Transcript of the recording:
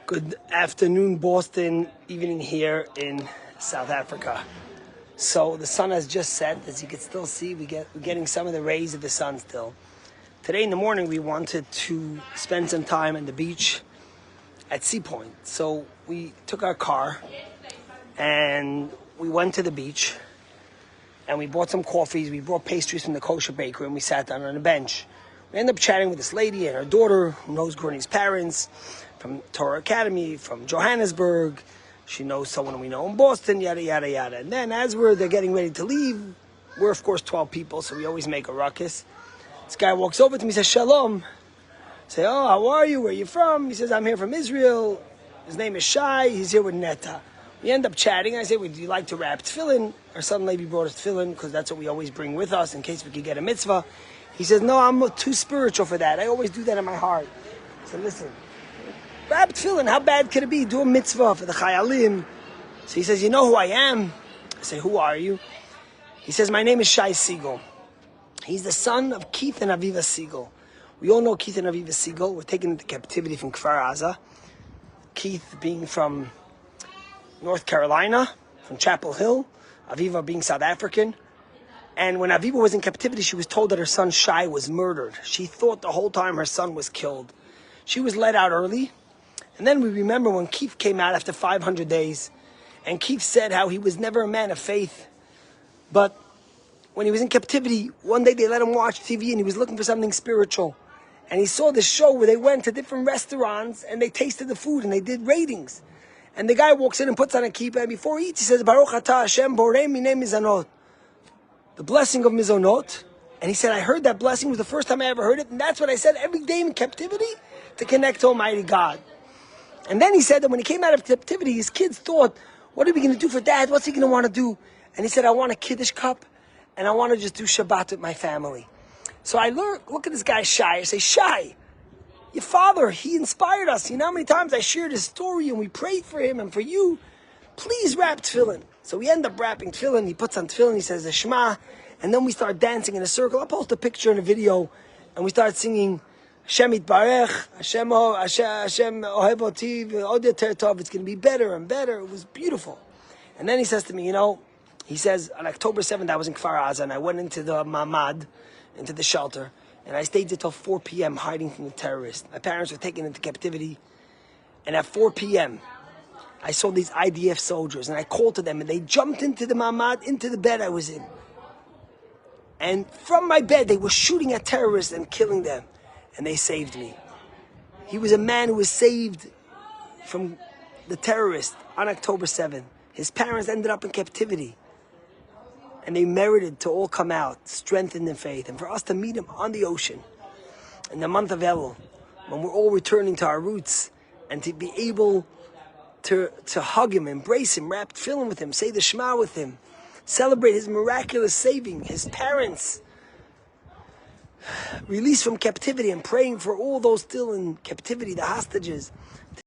Good afternoon, Boston, evening here in South Africa. So the sun has just set. As you can still see, we're getting some of the rays of the sun still. Today in the morning, we wanted to spend some time on the beach at Sea Point. So we took our car and we went to the beach and we bought some coffees. We brought pastries from the kosher bakery and we sat down on a bench. We ended up chatting with this lady and her daughter who knows Gurney's parents from Torah Academy, from Johannesburg. She knows someone we know in Boston, yada, yada, yada. And then as they're getting ready to leave, we're of course 12 people, so we always make a ruckus. This guy walks over to me, says, Shalom. I say, oh, how are you? Where are you from? He says, I'm here from Israel. His name is Shai. He's here with Netta. We end up chatting. I say, would you like to wrap tefillin? Our son Levi brought us tefillin because that's what we always bring with us in case we could get a mitzvah. He says, no, I'm too spiritual for that. I always do that in my heart. I said, listen, wrap tefillin, how bad could it be? Do a mitzvah for the chayalim. So he says, you know who I am? I say, who are you? He says, my name is Shai Siegel. He's the son of Keith and Aviva Siegel. We all know Keith and Aviva Siegel. We're taken into captivity from Kfar Aza. Keith being from North Carolina, from Chapel Hill. Aviva being South African. And when Aviva was in captivity, she was told that her son Shai was murdered. She thought the whole time her son was killed. She was let out early. And then we remember when Keith came out after 500 days. And Keith said how he was never a man of faith. But when he was in captivity, one day they let him watch TV and he was looking for something spiritual. And he saw this show where they went to different restaurants and they tasted the food and they did ratings. And the guy walks in and puts on a kippah and before he eats he says, Baruch atah Hashem borei minei mizanot. The blessing of mizonot. And he said, I heard that blessing. It was the first time I ever heard it. And that's what I said every day in captivity to connect to Almighty God. And then he said that when he came out of captivity, his kids thought, what are we going to do for dad? What's he going to want to do? And he said, I want a Kiddush cup and I want to just do Shabbat with my family. So I look at this guy, Shai. I say, Shai, your father, he inspired us. You know how many times I shared his story and we prayed for him and for you? Please wrap tefillin. So we end up wrapping tefillin. He puts on tefillin. He says the Shema. And then we start dancing in a circle. I'll post a picture and a video. And we start singing Hashem Yitbarech, Hashem Ohev Oti, Od Yoter Tov. It's going to be better and better. It was beautiful. And then he says to me, he says, on October 7th, I was in Kfar Aza, and I went into the mamad, into the shelter, and I stayed until 4 p.m. hiding from the terrorists. My parents were taken into captivity, and at 4 p.m., I saw these IDF soldiers, and I called to them, and they jumped into the mamad, into the bed I was in. And from my bed, they were shooting at terrorists and killing them, and they saved me. He was a man who was saved from the terrorists on October 7th. His parents ended up in captivity. And they merited to all come out, strengthened in faith. And for us to meet him on the ocean in the month of Elul, when we're all returning to our roots, and to be able to hug him, embrace him, wrap tefillin with him, say the Shema with him, celebrate his miraculous saving, his parents released from captivity, and praying for all those still in captivity, the hostages.